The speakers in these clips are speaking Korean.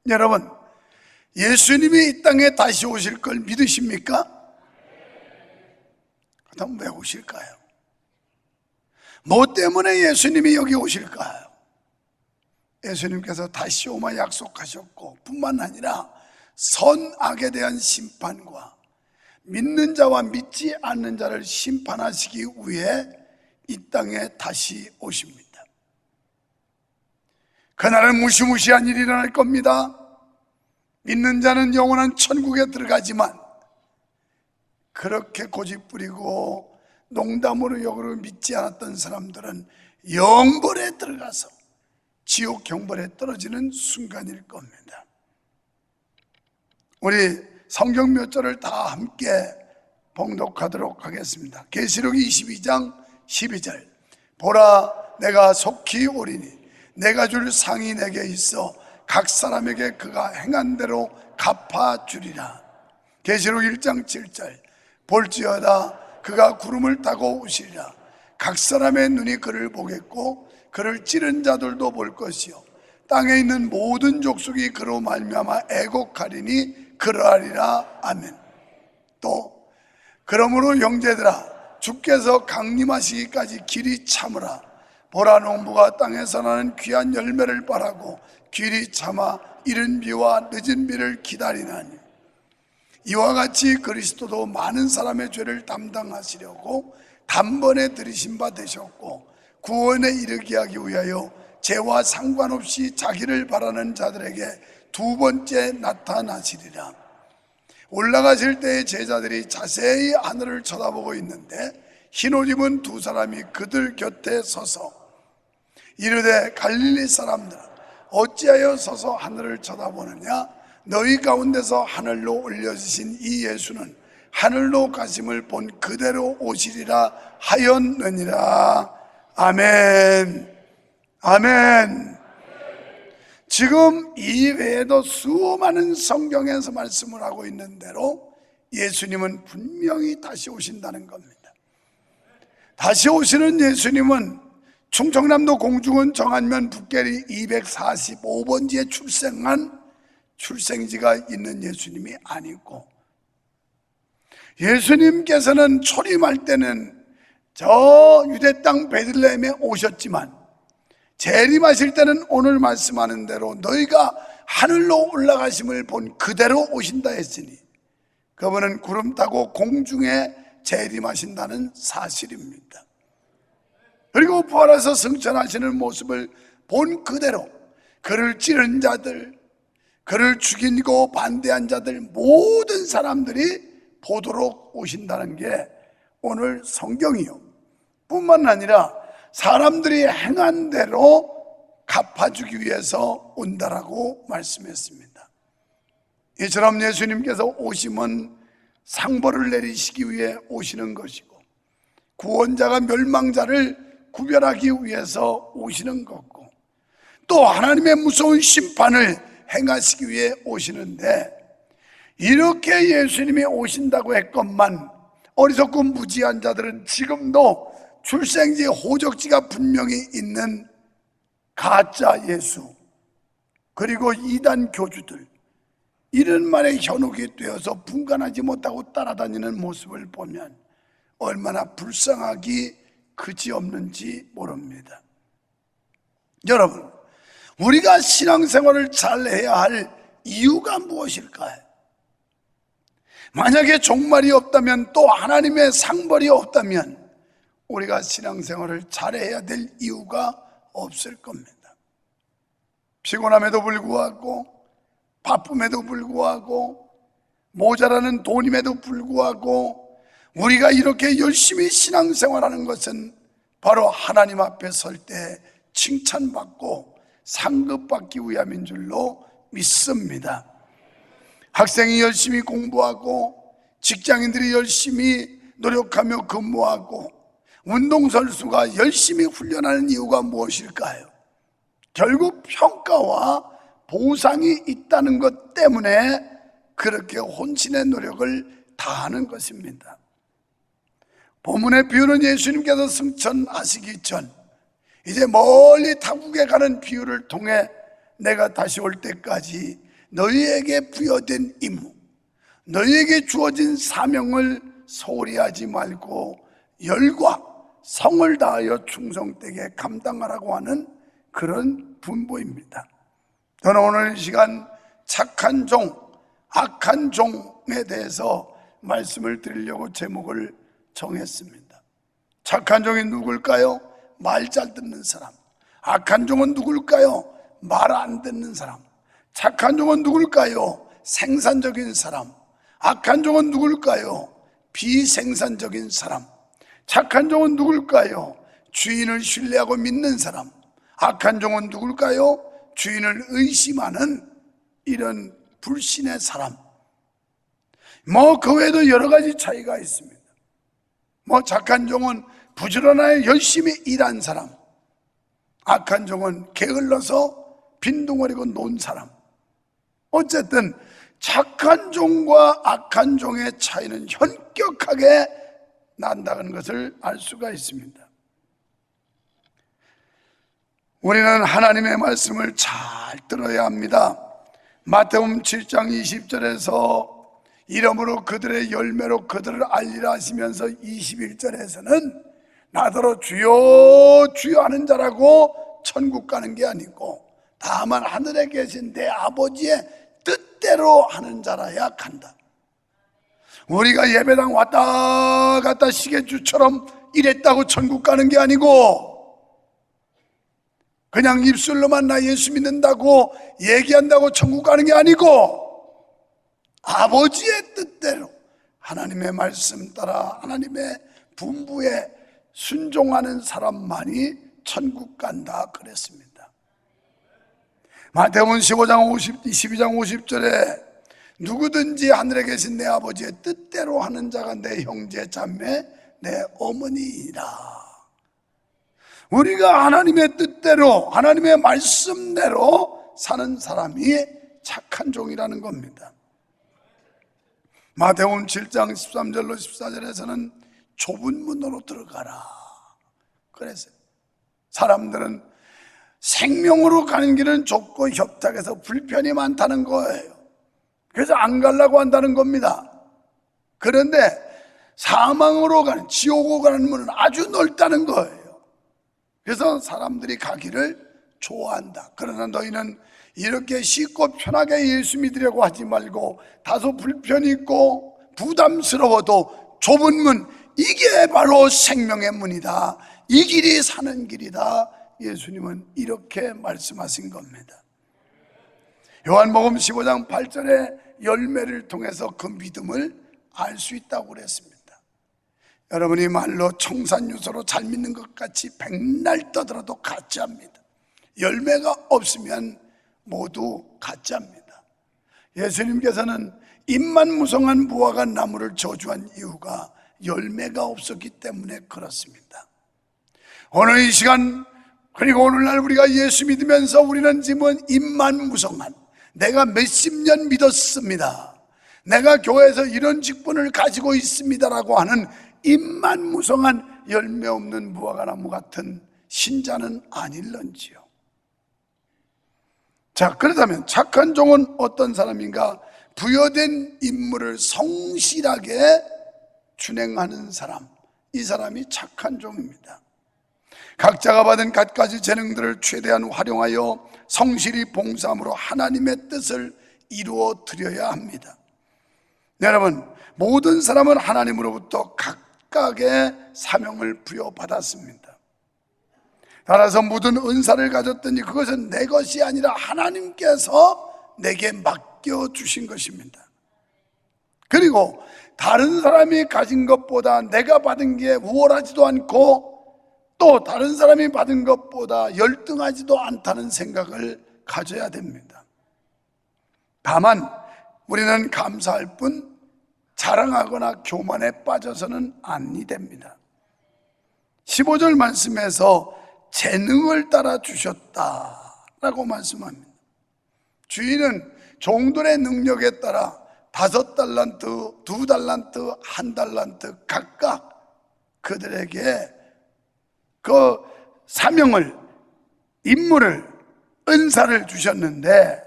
여러분, 예수님이 이 땅에 다시 오실 걸 믿으십니까? 그럼 왜 오실까요? 뭐 때문에 예수님이 여기 오실까요? 예수님께서 다시 오마 약속하셨고, 뿐만 아니라 선악에 대한 심판과 믿는 자와 믿지 않는 자를 심판하시기 위해 이 땅에 다시 오십니다. 그날은 무시무시한 일이 일어날 겁니다. 믿는 자는 영원한 천국에 들어가지만, 그렇게 고집부리고 농담으로 역으로 믿지 않았던 사람들은 영벌에 들어가서 지옥 경벌에 떨어지는 순간일 겁니다. 우리 성경 몇 절을 다 함께 봉독하도록 하겠습니다. 계시록 22장 12절. 보라, 내가 속히 오리니 내가 줄 상이 내게 있어 각 사람에게 그가 행한 대로 갚아주리라. 계시록 1장 7절. 볼지어다 그가 구름을 타고 오시리라. 각 사람의 눈이 그를 보겠고 그를 찌른 자들도 볼 것이요 땅에 있는 모든 족속이 그로 말미암아 애곡하리니 그러하리라. 아멘. 또 그러므로 형제들아, 주께서 강림하시기까지 길이 참으라. 보라, 농부가 땅에서 나는 귀한 열매를 바라고 길이 참아 이른 비와 늦은 비를 기다리나니, 이와 같이 그리스도도 많은 사람의 죄를 담당하시려고 단번에 들이신 바 되셨고 구원에 이르게 하기 위하여 죄와 상관없이 자기를 바라는 자들에게 두 번째 나타나시리라. 올라가실 때에 제자들이 자세히 하늘을 쳐다보고 있는데 흰옷 입은 두 사람이 그들 곁에 서서 이르되, 갈릴리 사람들아, 어찌하여 서서 하늘을 쳐다보느냐? 너희 가운데서 하늘로 올려지신 이 예수는 하늘로 가심을 본 그대로 오시리라 하였느니라. 아멘. 아멘. 지금 이 외에도 수많은 성경에서 말씀을 하고 있는 대로 예수님은 분명히 다시 오신다는 겁니다. 다시 오시는 예수님은 충청남도 공주군 정안면 북계리 245번지에 출생한 출생지가 있는 예수님이 아니고, 예수님께서는 초림할 때는 저 유대 땅 베들레헴에 오셨지만 재림하실 때는 오늘 말씀하는 대로 너희가 하늘로 올라가심을 본 그대로 오신다 했으니, 그분은 구름 타고 공중에 재림하신다는 사실입니다. 그리고 부활해서 승천하시는 모습을 본 그대로 그를 찌른 자들, 그를 죽이고 반대한 자들, 모든 사람들이 보도록 오신다는 게 오늘 성경이요, 뿐만 아니라 사람들이 행한 대로 갚아주기 위해서 온다라고 말씀했습니다. 이처럼 예수님께서 오심은 상벌을 내리시기 위해 오시는 것이고, 구원자가 멸망자를 구별하기 위해서 오시는 거고, 또 하나님의 무서운 심판을 행하시기 위해 오시는데, 이렇게 예수님이 오신다고 했건만 어리석고 무지한 자들은 지금도 출생지 호적지가 분명히 있는 가짜 예수, 그리고 이단 교주들, 이런 말에 현혹이 되어서 분간하지 못하고 따라다니는 모습을 보면 얼마나 불쌍하기 그지없는지 모릅니다. 여러분, 우리가 신앙생활을 잘해야 할 이유가 무엇일까요? 만약에 종말이 없다면, 또 하나님의 상벌이 없다면 우리가 신앙생활을 잘해야 될 이유가 없을 겁니다. 피곤함에도 불구하고, 바쁨에도 불구하고, 모자라는 돈임에도 불구하고 우리가 이렇게 열심히 신앙생활하는 것은 바로 하나님 앞에 설 때 칭찬받고 상급받기 위함인 줄로 믿습니다. 학생이 열심히 공부하고, 직장인들이 열심히 노력하며 근무하고, 운동선수가 열심히 훈련하는 이유가 무엇일까요? 결국 평가와 보상이 있다는 것 때문에 그렇게 혼신의 노력을 다하는 것입니다. 본문의 비유는 예수님께서 승천하시기 전 이제 멀리 타국에 가는 비유를 통해 내가 다시 올 때까지 너희에게 부여된 임무, 너희에게 주어진 사명을 소홀히 하지 말고 열과 성을 다하여 충성되게 감당하라고 하는 그런 분보입니다. 저는 오늘 이 시간 착한 종, 악한 종에 대해서 말씀을 드리려고 제목을 정했습니다. 착한 종이 누굴까요? 말 잘 듣는 사람. 악한 종은 누굴까요? 말 안 듣는 사람. 착한 종은 누굴까요? 생산적인 사람. 악한 종은 누굴까요? 비생산적인 사람. 착한 종은 누굴까요? 주인을 신뢰하고 믿는 사람. 악한 종은 누굴까요? 주인을 의심하는 이런 불신의 사람. 그 외에도 여러 가지 차이가 있습니다. 착한 종은 부지런하게 열심히 일한 사람, 악한 종은 게을러서 빈둥거리고 논 사람. 어쨌든 착한 종과 악한 종의 차이는 현격하게 난다는 것을 알 수가 있습니다. 우리는 하나님의 말씀을 잘 들어야 합니다. 마태복음 7장 20절에서 이러므로 그들의 열매로 그들을 알리라 하시면서 21절에서는 나더러 주여 주여 하는 자라고 천국 가는 게 아니고 다만 하늘에 계신 내 아버지의 뜻대로 하는 자라야 간다. 우리가 예배당 왔다 갔다 시계주처럼 이랬다고 천국 가는 게 아니고, 그냥 입술로만 나 예수 믿는다고 얘기한다고 천국 가는 게 아니고, 아버지의 뜻대로 하나님의 말씀 따라 하나님의 분부에 순종하는 사람만이 천국 간다 그랬습니다. 마태복음 22장 50절에 누구든지 하늘에 계신 내 아버지의 뜻대로 하는 자가 내 형제 자매 내 어머니이라. 우리가 하나님의 뜻대로 하나님의 말씀대로 사는 사람이 착한 종이라는 겁니다. 마태복음 7장 13절로 14절에서는 좁은 문으로 들어가라 그랬어요. 사람들은 생명으로 가는 길은 좁고 협착해서 불편이 많다는 거예요. 그래서 안 가려고 한다는 겁니다. 그런데 사망으로 가는, 지옥으로 가는 문은 아주 넓다는 거예요. 그래서 사람들이 가기를 좋아한다. 그러나 너희는 이렇게 쉽고 편하게 예수 믿으려고 하지 말고 다소 불편이 있고 부담스러워도 좁은 문, 이게 바로 생명의 문이다. 이 길이 사는 길이다. 예수님은 이렇게 말씀하신 겁니다. 요한복음 15장 8절에 열매를 통해서 그 믿음을 알 수 있다고 그랬습니다. 여러분이 말로 청산유소로 잘 믿는 것 같이 백날 떠들어도 가짜입니다. 열매가 없으면 모두 가짜입니다. 예수님께서는 입만 무성한 무화과 나무를 저주한 이유가 열매가 없었기 때문에 그렇습니다. 오늘 이 시간, 그리고 오늘날 우리가 예수 믿으면서 우리는 지금 입만 무성한, 내가 몇십 년 믿었습니다, 내가 교회에서 이런 직분을 가지고 있습니다라고 하는 입만 무성한 열매 없는 무화과나무 같은 신자는 아닐런지요. 자, 그렇다면 착한 종은 어떤 사람인가? 부여된 임무를 성실하게 준행하는 사람, 이 사람이 착한 종입니다. 각자가 받은 갖가지 재능들을 최대한 활용하여 성실히 봉사함으로 하나님의 뜻을 이루어 드려야 합니다. 여러분, 모든 사람은 하나님으로부터 각각의 사명을 부여받았습니다. 따라서 모든 은사를 가졌더니 그것은 내 것이 아니라 하나님께서 내게 맡겨주신 것입니다. 그리고 다른 사람이 가진 것보다 내가 받은 게 우월하지도 않고 또 다른 사람이 받은 것보다 열등하지도 않다는 생각을 가져야 됩니다. 다만 우리는 감사할 뿐 자랑하거나 교만에 빠져서는 아니 됩니다. 15절 말씀에서 재능을 따라 주셨다라고 말씀합니다. 주인은 종들의 능력에 따라 5달란트, 2달란트, 1달란트 각각 그들에게 그 사명을, 임무를, 은사를 주셨는데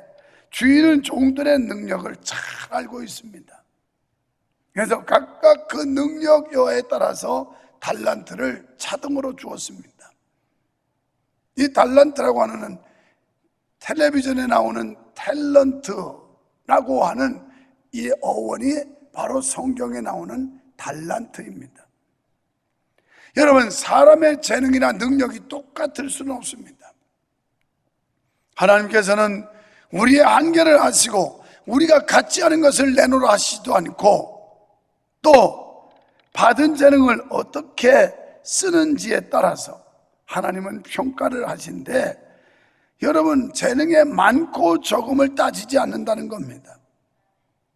주인은 종들의 능력을 잘 알고 있습니다. 그래서 각각 그 능력 여하에 따라서 달란트를 차등으로 주었습니다. 이 달란트라고 하는 텔레비전에 나오는 탤런트라고 하는 이 어원이 바로 성경에 나오는 달란트입니다. 여러분, 사람의 재능이나 능력이 똑같을 수는 없습니다. 하나님께서는 우리의 한계를 아시고 우리가 갖지 않은 것을 내놓으라 하시지도 않고, 또 받은 재능을 어떻게 쓰는지에 따라서 하나님은 평가를 하신데, 여러분, 재능의 많고 적음을 따지지 않는다는 겁니다.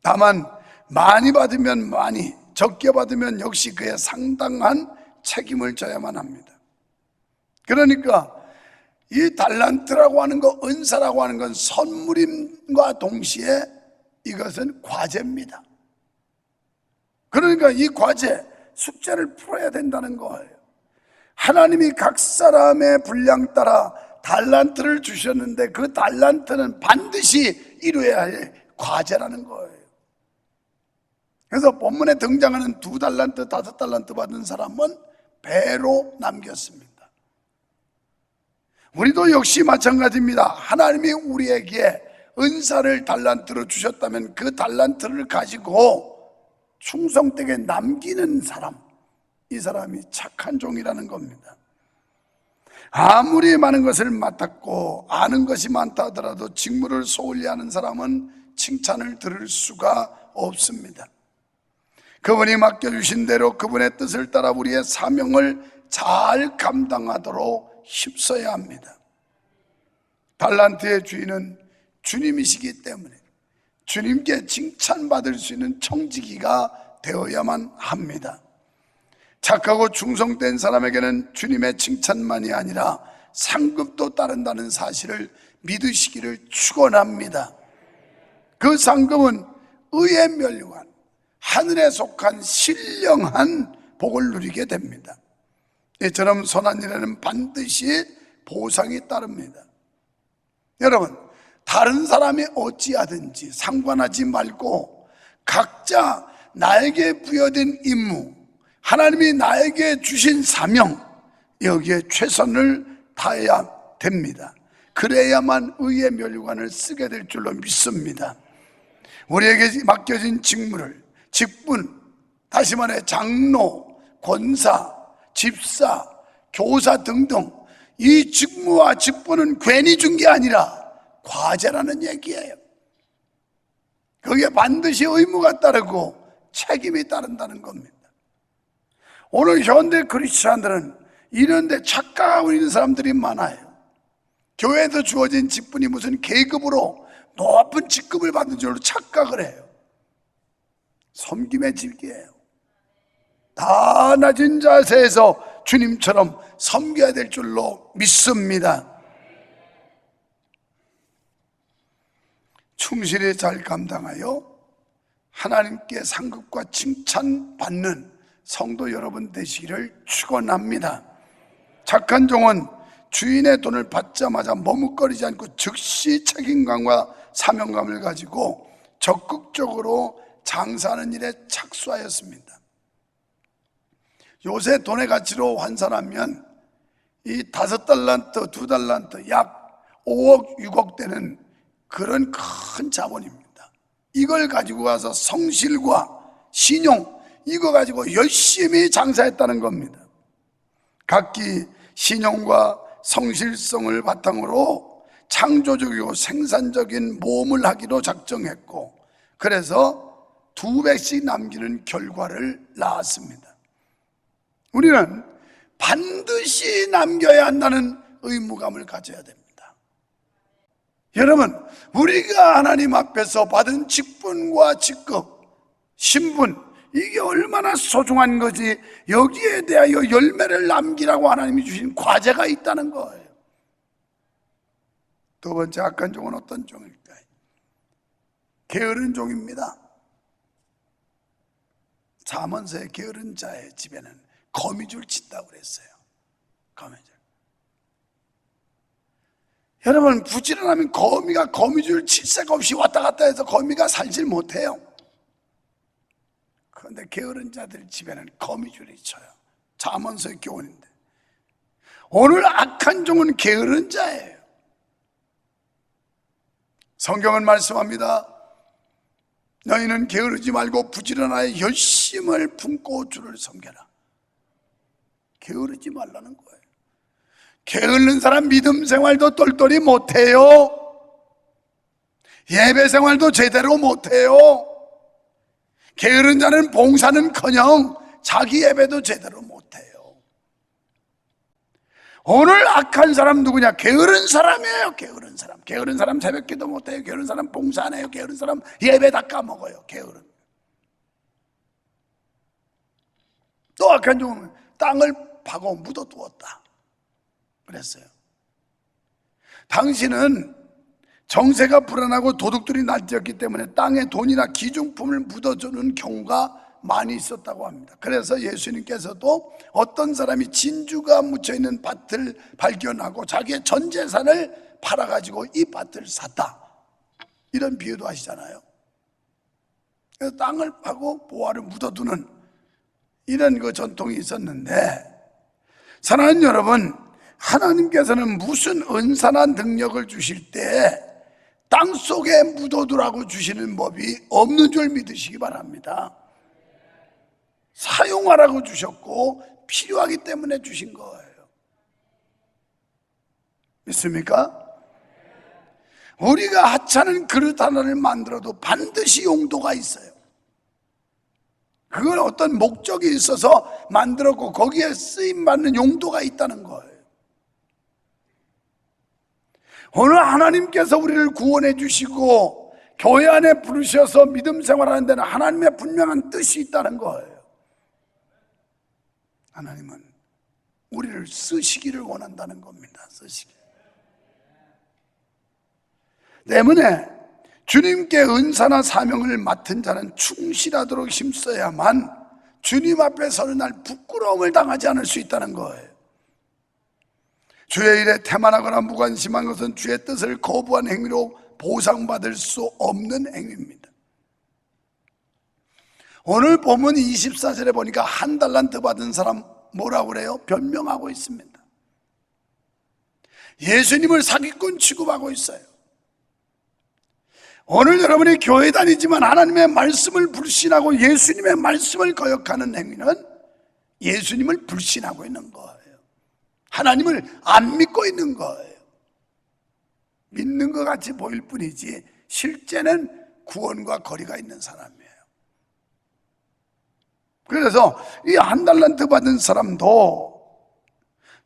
다만 많이 받으면 많이, 적게 받으면 역시 그에 상당한 책임을 져야만 합니다. 그러니까 이 달란트라고 하는 거, 은사라고 하는 건 선물임과 동시에 이것은 과제입니다. 그러니까 이 과제, 숙제를 풀어야 된다는 거예요. 하나님이 각 사람의 분량 따라 달란트를 주셨는데 그 달란트는 반드시 이루어야 할 과제라는 거예요. 그래서 본문에 등장하는 2달란트, 5달란트 받은 사람은 배로 남겼습니다. 우리도 역시 마찬가지입니다. 하나님이 우리에게 은사를 달란트로 주셨다면 그 달란트를 가지고 충성되게 남기는 사람, 이 사람이 착한 종이라는 겁니다. 아무리 많은 것을 맡았고 아는 것이 많다 하더라도 직무를 소홀히 하는 사람은 칭찬을 들을 수가 없습니다. 그분이 맡겨주신 대로 그분의 뜻을 따라 우리의 사명을 잘 감당하도록 힘써야 합니다. 달란트의 주인은 주님이시기 때문에 주님께 칭찬받을 수 있는 청지기가 되어야만 합니다. 착하고 충성된 사람에게는 주님의 칭찬만이 아니라 상급도 따른다는 사실을 믿으시기를 축원합니다. 그 상급은 의의 멸류관, 하늘에 속한 신령한 복을 누리게 됩니다. 이처럼 선한 일에는 반드시 보상이 따릅니다. 여러분, 다른 사람이 어찌하든지 상관하지 말고 각자 나에게 부여된 임무, 하나님이 나에게 주신 사명, 여기에 최선을 다해야 됩니다. 그래야만 의의 멸류관을 쓰게 될 줄로 믿습니다. 우리에게 맡겨진 직무를, 직분, 다시 말해 장로, 권사, 집사, 교사 등등 이 직무와 직분은 괜히 준 게 아니라 과제라는 얘기예요. 거기에 반드시 의무가 따르고 책임이 따른다는 겁니다. 오늘 현대 크리스찬들은 이런 데 착각하고 있는 사람들이 많아요. 교회에서 주어진 직분이 무슨 계급으로 높은 직급을 받는 줄로 착각을 해요. 섬김의 직이에요. 다 낮은 자세에서 주님처럼 섬겨야 될 줄로 믿습니다. 충실히 잘 감당하여 하나님께 상급과 칭찬받는 성도 여러분 되시기를 축원합니다. 착한 종은 주인의 돈을 받자마자 머뭇거리지 않고 즉시 책임감과 사명감을 가지고 적극적으로 장사하는 일에 착수하였습니다. 요새 돈의 가치로 환산하면 이 5달란트, 2달란트, 약 5억, 6억 되는 그런 큰 자본입니다. 이걸 가지고 가서 성실과 신용, 이거 가지고 열심히 장사했다는 겁니다. 각기 신용과 성실성을 바탕으로 창조적이고 생산적인 모험을 하기로 작정했고, 그래서 2배씩 남기는 결과를 낳았습니다. 우리는 반드시 남겨야 한다는 의무감을 가져야 됩니다. 여러분, 우리가 하나님 앞에서 받은 직분과 직급, 신분, 이게 얼마나 소중한 거지. 여기에 대하여 열매를 남기라고 하나님이 주신 과제가 있다는 거예요. 두 번째 악한 종은 어떤 종일까요? 게으른 종입니다. 잠언서의 게으른 자의 집에는 거미줄 친다고 그랬어요. 거미줄. 여러분, 부지런하면 거미가 거미줄 칠 새가 없이 왔다 갔다 해서 거미가 살질 못해요. 그런데 게으른 자들 집에는 거미줄이 쳐요. 잠언서의 교훈인데, 오늘 악한 종은 게으른 자예요. 성경은 말씀합니다. 너희는 게으르지 말고 부지런하여 열심을 품고 주를 섬겨라. 게으르지 말라는 거예요. 게으른 사람 믿음 생활도 똘똘히 못해요. 예배 생활도 제대로 못해요. 게으른 자는 봉사는커녕 자기 예배도 제대로 못해요. 오늘 악한 사람 누구냐? 게으른 사람이에요. 게으른 사람. 게으른 사람 새벽기도 못해요. 게으른 사람 봉사 안 해요. 게으른 사람 예배 다 까먹어요. 게으른. 또 악한 종은 땅을 파고 묻어두었다 그랬어요. 당신은 정세가 불안하고 도둑들이 날뛰었기 때문에 땅에 돈이나 기중품을 묻어주는 경우가 많이 있었다고 합니다. 그래서 예수님께서도 어떤 사람이 진주가 묻혀있는 밭을 발견하고 자기의 전 재산을 팔아가지고 이 밭을 샀다, 이런 비유도 하시잖아요. 그래서 땅을 파고 보화를 묻어두는 이런 그 전통이 있었는데, 사랑하는 여러분, 하나님께서는 무슨 은사나 능력을 주실 때 땅속에 묻어두라고 주시는 법이 없는 줄 믿으시기 바랍니다. 사용하라고 주셨고 필요하기 때문에 주신 거예요. 믿습니까? 우리가 하찮은 그릇 하나를 만들어도 반드시 용도가 있어요. 그건 어떤 목적이 있어서 만들었고 거기에 쓰임받는 용도가 있다는 거예요. 오늘 하나님께서 우리를 구원해 주시고 교회 안에 부르셔서 믿음 생활하는 데는 하나님의 분명한 뜻이 있다는 거예요. 하나님은 우리를 쓰시기를 원한다는 겁니다. 쓰시기 때문에 주님께 은사나 사명을 맡은 자는 충실하도록 힘써야만 주님 앞에 서는 날 부끄러움을 당하지 않을 수 있다는 거예요. 주의 일에 태만하거나 무관심한 것은 주의 뜻을 거부한 행위로 보상받을 수 없는 행위입니다. 오늘 본문 24절에 보니까 한 달란트 받은 사람 뭐라고 그래요? 변명하고 있습니다. 예수님을 사기꾼 취급하고 있어요. 오늘 여러분이 교회 다니지만 하나님의 말씀을 불신하고 예수님의 말씀을 거역하는 행위는 예수님을 불신하고 있는 거예요. 하나님을 안 믿고 있는 거예요. 믿는 것 같이 보일 뿐이지 실제는 구원과 거리가 있는 사람이에요. 그래서 이 한 달란트 받은 사람도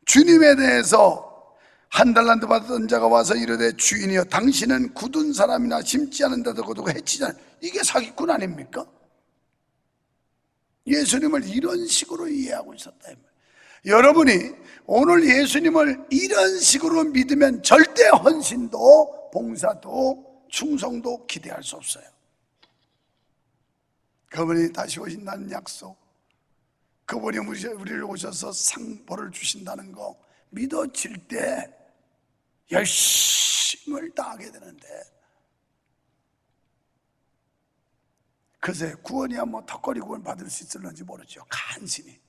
주님에 대해서 한 달란트 받은 자가 와서 이르되 주인이여 당신은 굳은 사람이나 심지 않은 데도 거두고 해치지 않은, 이게 사기꾼 아닙니까? 예수님을 이런 식으로 이해하고 있었다. 여러분이 오늘 예수님을 이런 식으로 믿으면 절대 헌신도 봉사도 충성도 기대할 수 없어요. 그분이 다시 오신다는 약속, 그분이 우리를 오셔서 상보를 주신다는 거 믿어질 때 열심을 다하게 되는데, 글쎄 구원이야 뭐 턱걸이 구원 받을 수 있을런지 모르죠. 간신히.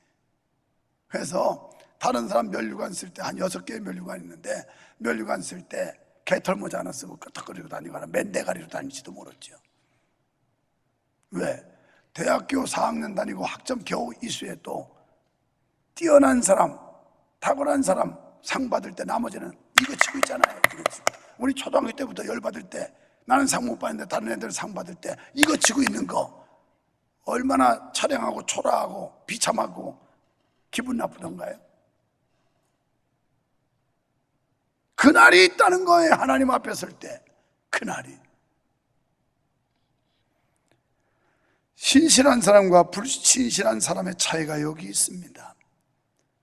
그래서 다른 사람 면류관 쓸 때 한 6개의 면류관 있는데 면류관 쓸 때 개털모자 하나 쓰고 턱걸이로 다니거나 맨대가리로 다닐지도 모르죠. 왜? 대학교 4학년 다니고 학점 겨우 이수해도 뛰어난 사람, 탁월한 사람 상 받을 때 나머지는 이거 치고 있잖아요. 이거 치고. 우리 초등학교 때부터 열 받을 때 나는 상 못 받는데 다른 애들 상 받을 때 이거 치고 있는 거 얼마나 차량하고 초라하고 비참하고 기분 나쁘던가요? 그날이 있다는 거예요. 하나님 앞에 설 때 그날이. 신실한 사람과 불신실한 사람의 차이가 여기 있습니다.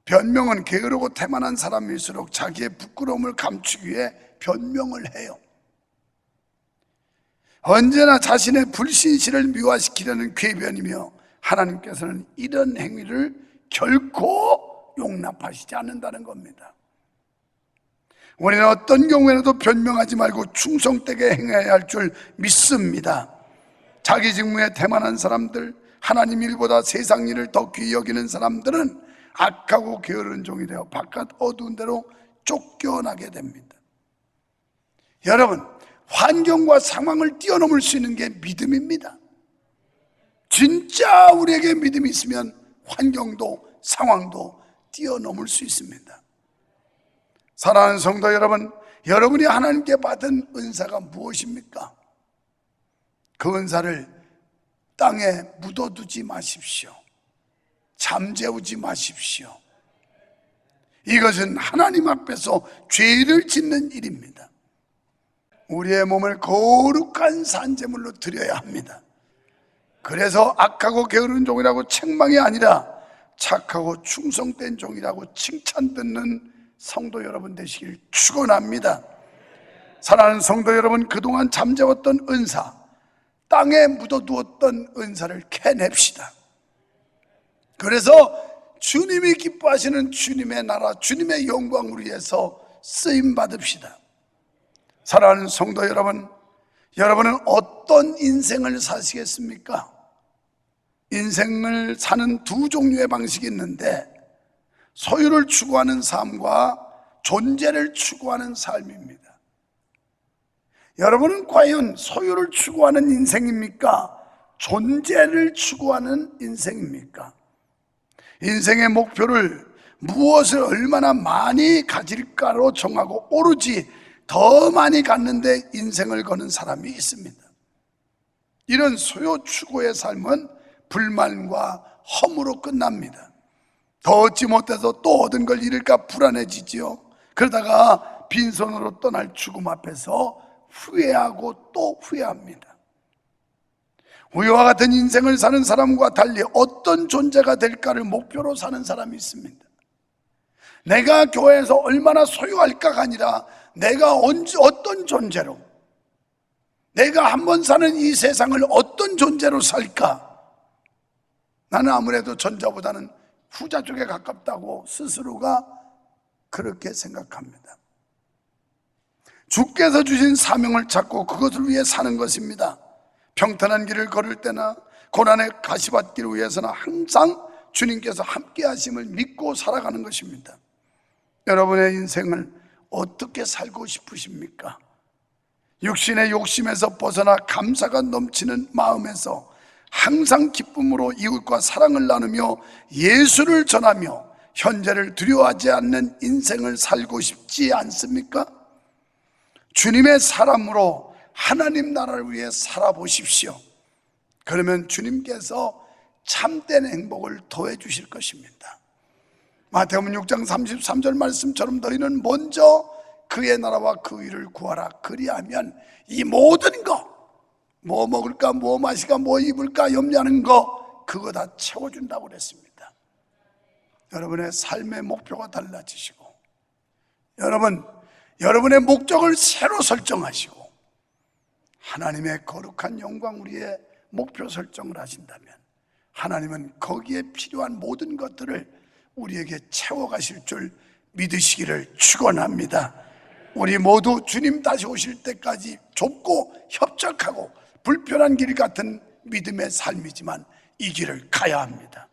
변명은 게으르고 태만한 사람일수록 자기의 부끄러움을 감추기 위해 변명을 해요. 언제나 자신의 불신실을 미화시키려는 궤변이며 하나님께서는 이런 행위를 결코 용납하시지 않는다는 겁니다. 우리는 어떤 경우에라도 변명하지 말고 충성되게 행해야 할 줄 믿습니다. 자기 직무에 태만한 사람들, 하나님 일보다 세상 일을 더 귀히 여기는 사람들은 악하고 게으른 종이 되어 바깥 어두운 데로 쫓겨나게 됩니다. 여러분, 환경과 상황을 뛰어넘을 수 있는 게 믿음입니다. 진짜 우리에게 믿음이 있으면 환경도 상황도 뛰어넘을 수 있습니다. 사랑하는 성도 여러분, 여러분이 하나님께 받은 은사가 무엇입니까? 그 은사를 땅에 묻어두지 마십시오. 잠재우지 마십시오. 이것은 하나님 앞에서 죄를 짓는 일입니다. 우리의 몸을 거룩한 산제물로 드려야 합니다. 그래서 악하고 게으른 종이라고 책망이 아니라 착하고 충성된 종이라고 칭찬 듣는 성도 여러분 되시길 축원합니다. 사랑하는 성도 여러분, 그동안 잠재웠던 은사, 땅에 묻어두었던 은사를 캐냅시다. 그래서 주님이 기뻐하시는 주님의 나라, 주님의 영광을 위해서 쓰임 받읍시다. 사랑하는 성도 여러분, 여러분은 어떤 인생을 사시겠습니까? 인생을 사는 두 종류의 방식이 있는데, 소유를 추구하는 삶과 존재를 추구하는 삶입니다. 여러분은 과연 소유를 추구하는 인생입니까? 존재를 추구하는 인생입니까? 인생의 목표를 무엇을 얼마나 많이 가질까로 정하고 오로지 더 많이 갖는데 인생을 거는 사람이 있습니다. 이런 소유 추구의 삶은 불만과 허무로 끝납니다. 더 얻지 못해서 또 얻은 걸 잃을까 불안해지지요. 그러다가 빈손으로 떠날 죽음 앞에서 후회하고 또 후회합니다. 우리와 같은 인생을 사는 사람과 달리 어떤 존재가 될까를 목표로 사는 사람이 있습니다. 내가 교회에서 얼마나 소유할까가 아니라 내가 어떤 존재로, 내가 한번 사는 이 세상을 어떤 존재로 살까? 나는 아무래도 전자보다는 후자 쪽에 가깝다고 스스로가 그렇게 생각합니다. 주께서 주신 사명을 찾고 그것을 위해 사는 것입니다. 평탄한 길을 걸을 때나 고난의 가시밭길을 위해서는 항상 주님께서 함께 하심을 믿고 살아가는 것입니다. 여러분의 인생을 어떻게 살고 싶으십니까? 육신의 욕심에서 벗어나 감사가 넘치는 마음에서 항상 기쁨으로 이웃과 사랑을 나누며 예수를 전하며 현재를 두려워하지 않는 인생을 살고 싶지 않습니까? 주님의 사람으로 하나님 나라를 위해 살아보십시오. 그러면 주님께서 참된 행복을 더해 주실 것입니다. 마태복음 6장 33절 말씀처럼 너희는 먼저 그의 나라와 그 의를 구하라. 그리하면 이 모든 거, 뭐 먹을까, 뭐 마실까, 뭐 입을까 염려하는 거, 그거 다 채워준다고 그랬습니다. 여러분의 삶의 목표가 달라지시고, 여러분의 목적을 새로 설정하시고 하나님의 거룩한 영광을 위해 목표 설정을 하신다면 하나님은 거기에 필요한 모든 것들을 우리에게 채워가실 줄 믿으시기를 축원합니다. 우리 모두 주님 다시 오실 때까지 좁고 협착하고 불편한 길 같은 믿음의 삶이지만 이 길을 가야 합니다.